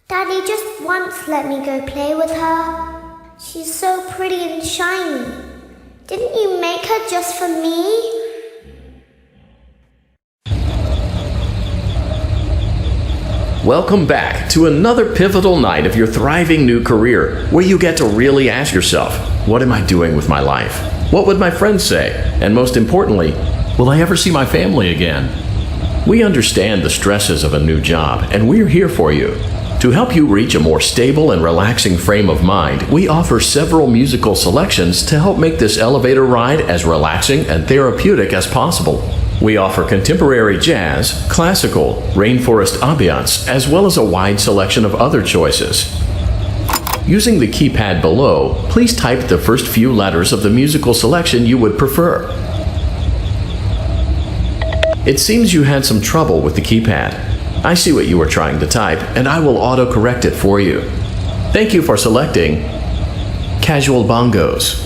Daddy just once let me go play with her. She's so pretty and shiny. Didn't you make her just for me? Welcome back to another pivotal night of your thriving new career, where you get to really ask yourself, what am I doing with my life? What would my friends say? And most importantly, will I ever see my family again? We understand the stresses of a new job, and we're here for you. To help you reach a more stable and relaxing frame of mind, we offer several musical selections to help make this elevator ride as relaxing and therapeutic as possible. We offer contemporary jazz, classical, rainforest ambiance, as well as a wide selection of other choices. Using the keypad below, please type the first few letters of the musical selection you would prefer. It seems you had some trouble with the keypad. I see what you were trying to type, and I will autocorrect it for you. Thank you for selecting Casual Bongos.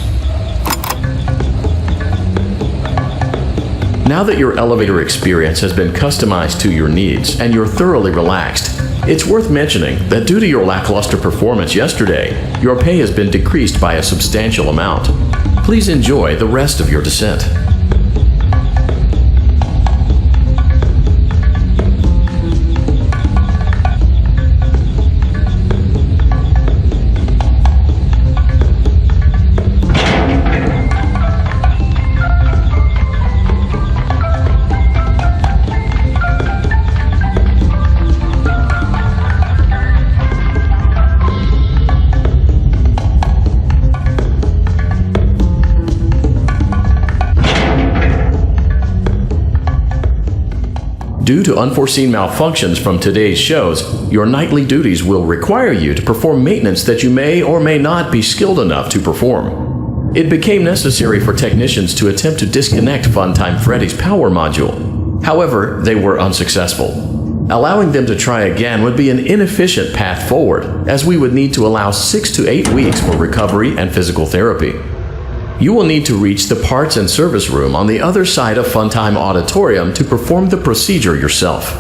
Now that your elevator experience has been customized to your needs and you're thoroughly relaxed, it's worth mentioning that due to your lackluster performance yesterday, your pay has been decreased by a substantial amount. Please enjoy the rest of your descent. Due to unforeseen malfunctions from today's shows, your nightly duties will require you to perform maintenance that you may or may not be skilled enough to perform. It became necessary for technicians to attempt to disconnect Funtime Freddy's power module. However, they were unsuccessful. Allowing them to try again would be an inefficient path forward, as we would need to allow 6 to 8 weeks for recovery and physical therapy. You will need to reach the parts and service room on the other side of Funtime Auditorium to perform the procedure yourself.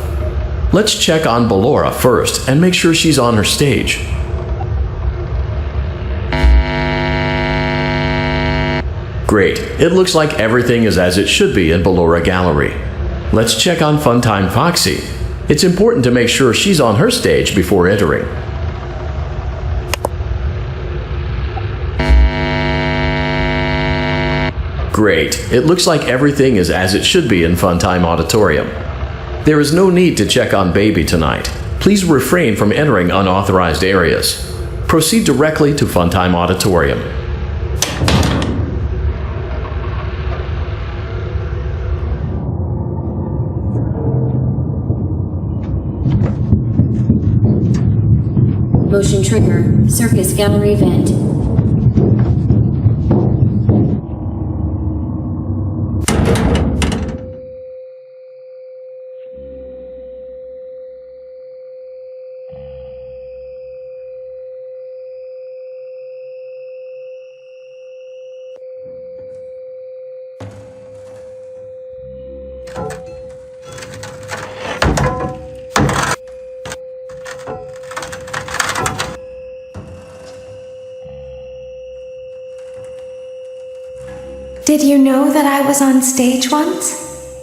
Let's check on Ballora first and make sure she's on her stage. Great, it looks like everything is as it should be in Ballora Gallery. Let's check on Funtime Foxy. It's important to make sure she's on her stage before entering. Great. It looks like everything is as it should be in Funtime Auditorium. There is no need to check on Baby tonight. Please refrain from entering unauthorized areas. Proceed directly to Funtime Auditorium. Motion trigger, Circus Gallery vent. Did you know that I was on stage once?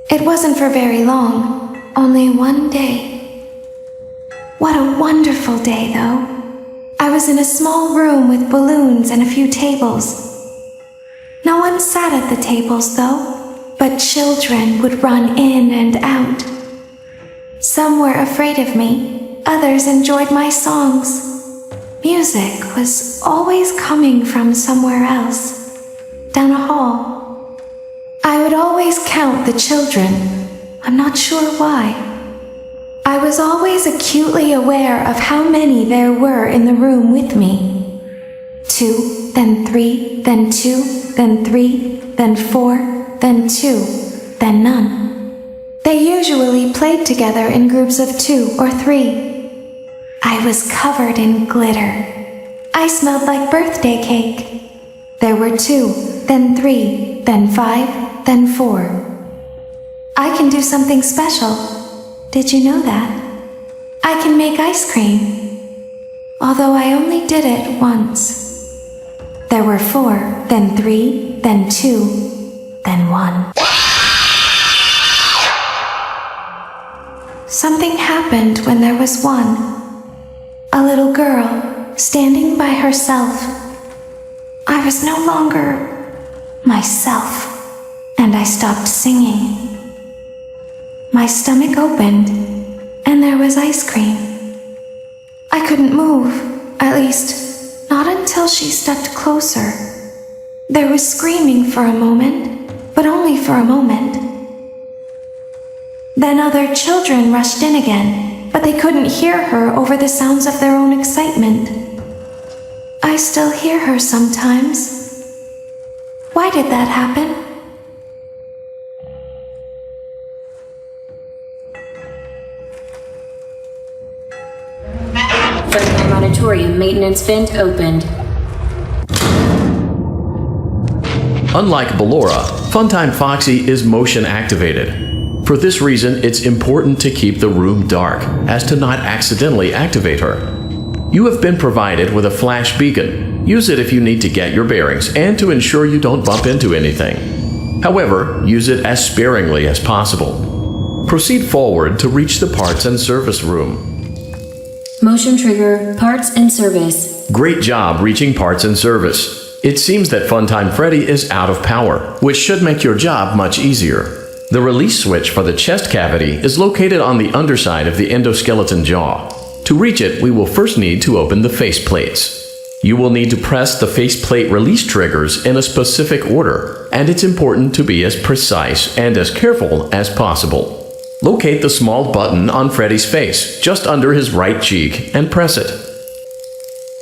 It wasn't for very long, only one day. What a wonderful day, though. I was in a small room with balloons and a few tables. No one sat at the tables, though, but children would run in and out. Some were afraid of me, others enjoyed my songs. Music was always coming from somewhere else. Down a hall. I would always count the children. I'm not sure why. I was always acutely aware of how many there were in the room with me. 2, then 3, then 2, then 3, then 4, then 2, then none. They usually played together in groups of 2 or 3. I was covered in glitter. I smelled like birthday cake. There were 2, then 3, then 5, then 4. I can do something special. Did you know that? I can make ice cream. although I only did it once. There were 4, then 3, then 2, then 1. Something happened when there was 1. A little girl standing by herself. I was no longer myself, and I stopped singing. My stomach opened, and there was ice cream. I couldn't move, at least, not until she stepped closer. There was screaming for a moment, but only for a moment. Then other children rushed in again, but they couldn't hear her over the sounds of their own excitement. I still hear her sometimes. Why did that happen? Fnaf auditorium maintenance vent opened. Unlike Ballora, Funtime Foxy is motion activated. For this reason, it's important to keep the room dark, as to not accidentally activate her. You have been provided with a flash beacon. Use it if you need to get your bearings and to ensure you don't bump into anything. However, use it as sparingly as possible. Proceed forward to reach the parts and service room. Motion trigger, parts and service. Great job reaching parts and service. It seems that Funtime Freddy is out of power, which should make your job much easier. The release switch for the chest cavity is located on the underside of the endoskeleton jaw. To reach it, we will first need to open the face plates. You will need to press the faceplate release triggers in a specific order, and it's important to be as precise and as careful as possible. Locate the small button on Freddy's face, just under his right cheek, and press it.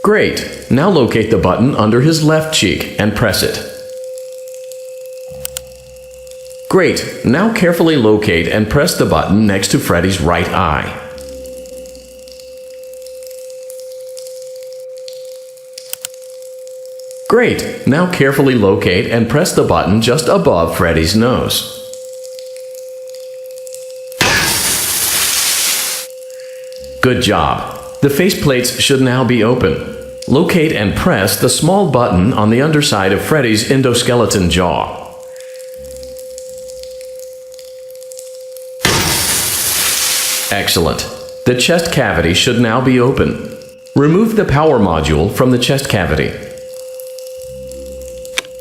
Great! Now locate the button under his left cheek and press it. Great! Now carefully locate and press the button next to Freddy's right eye. Great! Now carefully locate and press the button just above Freddy's nose. Good job! The faceplates should now be open. Locate and press the small button on the underside of Freddy's endoskeleton jaw. Excellent. The chest cavity should now be open. Remove the power module from the chest cavity.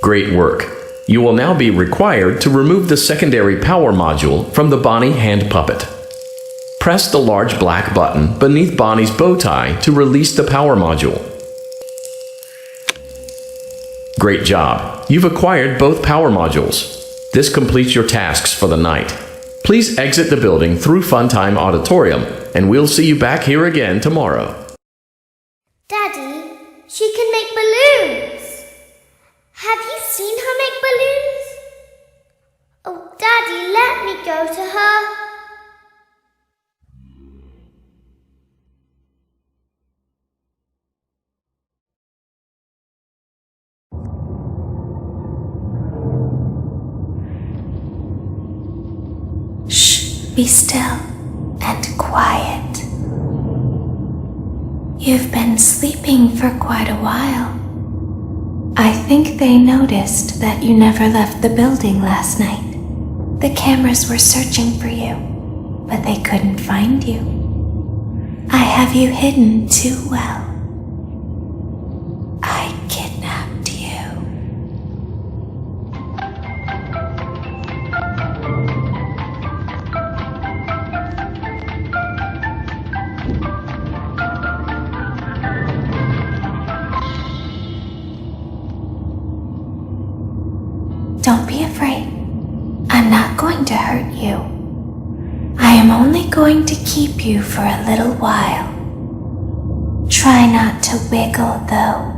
Great work. You will now be required to remove the secondary power module from the Bonnie hand puppet. Press the large black button beneath Bonnie's bow tie to release the power module. Great job. You've acquired both power modules. This completes your tasks for the night. Please exit the building through Funtime Auditorium, and we'll see you back here again tomorrow. Daddy, she can make balloons. Have you seen her make balloons? Oh, Daddy, let me go to her. Be still and quiet. You've been sleeping for quite a while. I think they noticed that you never left the building last night. The cameras were searching for you, but they couldn't find you. I have you hidden too well. I kidnapped you. Don't be afraid. I'm not going to hurt you. I am only going to keep you for a little while. Try not to wiggle, though.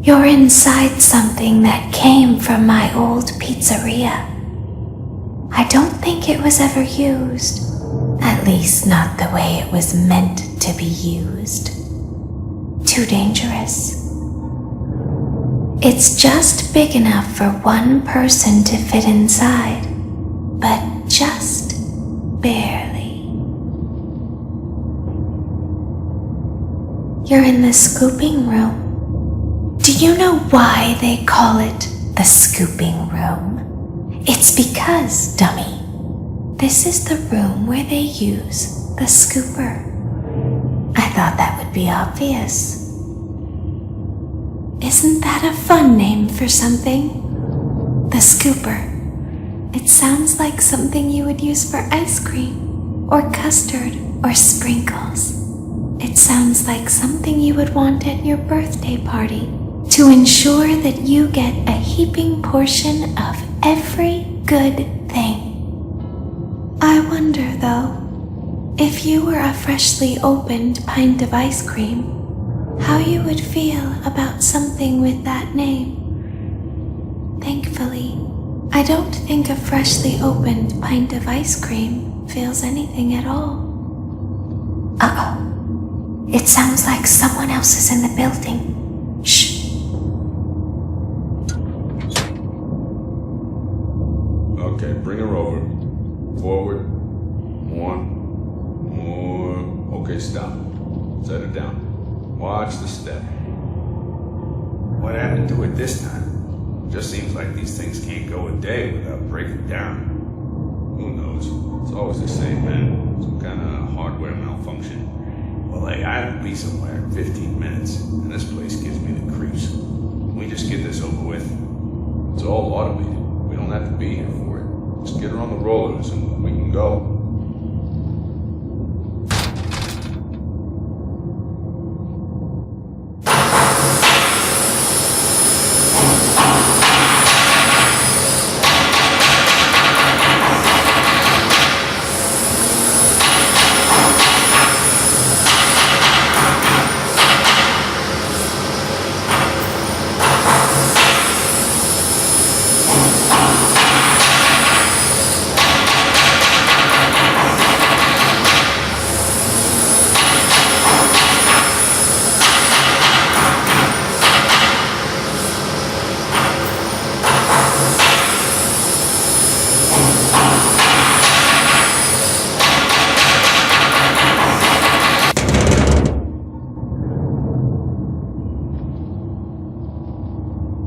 You're inside something that came from my old pizzeria. I don't think it was ever used. At least not the way it was meant to be used. Too dangerous. It's just big enough for one person to fit inside, but just barely. You're in the scooping room. Do you know why they call it the scooping room? It's because, dummy, this is the room where they use the scooper. I thought that would be obvious. Isn't that a fun name for something? The scooper. It sounds like something you would use for ice cream, or custard, or sprinkles. It sounds like something you would want at your birthday party to ensure that you get a heaping portion of every good thing. I wonder, though, if you were a freshly opened pint of ice cream, how you would feel about something with that name. Thankfully, I don't think a freshly opened pint of ice cream feels anything at all. Uh-oh. It sounds like someone else is in the building. Shh. Okay, bring her over. Forward. One. More. Okay, stop. Set her down. Watch the step. What happened to it this time? Just seems like these things can't go a day without breaking down. Who knows? It's always the same, man. Some kind of hardware malfunction. Well, hey, I have to be somewhere in 15 minutes, and this place gives me the creeps. Can we just get this over with? It's all automated. We don't have to be here for it. Just get her on the rollers and we can go.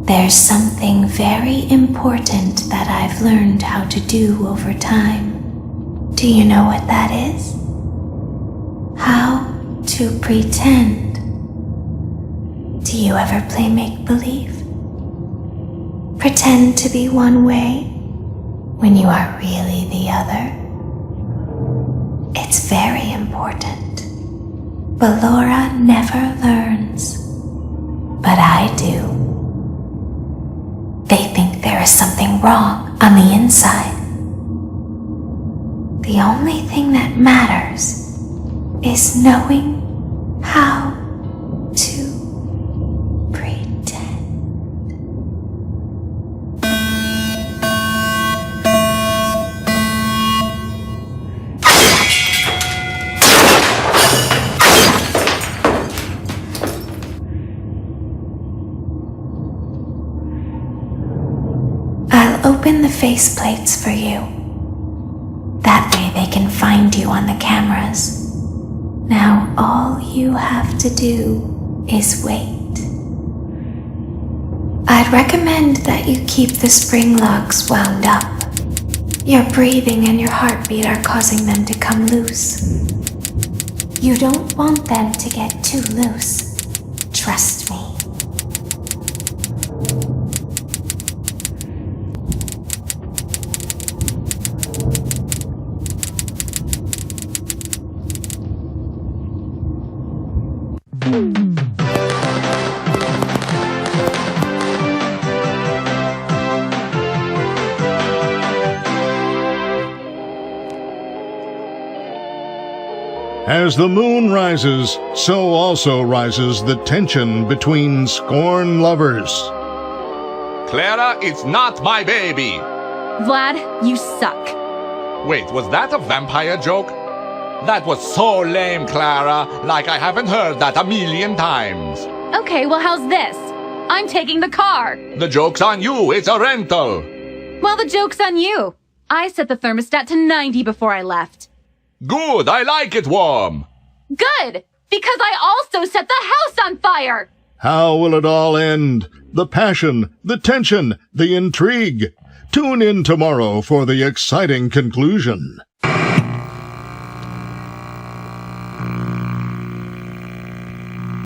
There's something very important that I've learned how to do over time. Do you know what that is? How to pretend. Do you ever play make-believe? Pretend to be one way when you are really the other. It's very important. But Laura never learns. But I do. They think there is something wrong on the inside. The only thing that matters is knowing how to pretend. I'll open the faceplates for you. That way they can find you on the cameras. Now all you have to do is wait. I'd recommend that you keep the spring locks wound up. Your breathing and your heartbeat are causing them to come loose. You don't want them to get too loose. Trust me. As the moon rises, so also rises the tension between scorn lovers. Clara, it's not my baby! Vlad, you suck. Wait, was that a vampire joke? That was so lame, Clara. Like I haven't heard that a million times. Okay, well, how's this? I'm taking the car. The joke's on you. It's a rental. Well, the joke's on you. I set the thermostat to 90 before I left. Good. I like it warm. Good. Because I also set the house on fire! How will it all end? The passion, the tension, the intrigue. Tune in tomorrow for the exciting conclusion.